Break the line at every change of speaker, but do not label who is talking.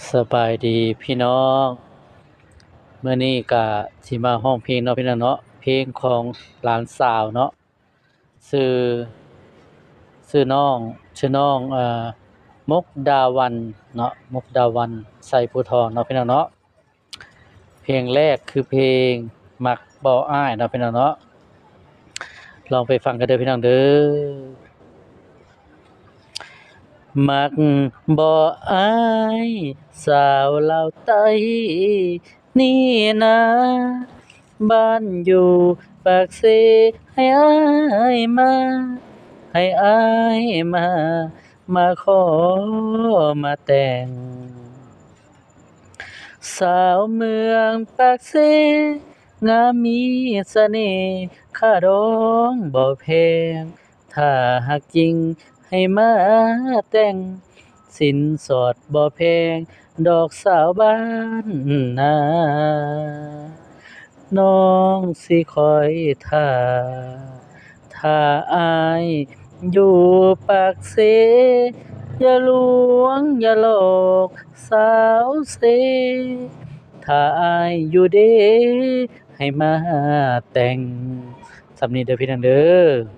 สบายดีพี่น้องมื้อนี้ก็สิมาร้องเพลงเนาะพี่น้องเนาะเพลงของหลานสาวเนาะชื่อชื่อน้องชื่อน้องมุกดาวันเนาะมุกดาวันไสภูทรเนาะพี่น้องเนาะเพลงแรกคือเพลงมักบ่อ้ายเนาะพี่น้องเนาะลองไปฟังกันเด้อพี่น้องเด้อมักบ่อ้ายสาวลาวใต้นี่นะบ้านอยู่ปากเซให้อ้ายมาให้อ้ายมาขอมาแต่งสาวเมืองปากเซงามมีเสน่ห์ค่าดองบ่แพงถ้าหักจริงให้มาแต่งสินสอดบ่แพงดอกสาวบ้านนาน้องสิคอยถ้าอายอยู่ปากเซอย่าลวงอย่าหลอกสาวเซถ้าอายอยู่เด้ให้มาแต่งสำนี้เด้อพี่น้องเด้อ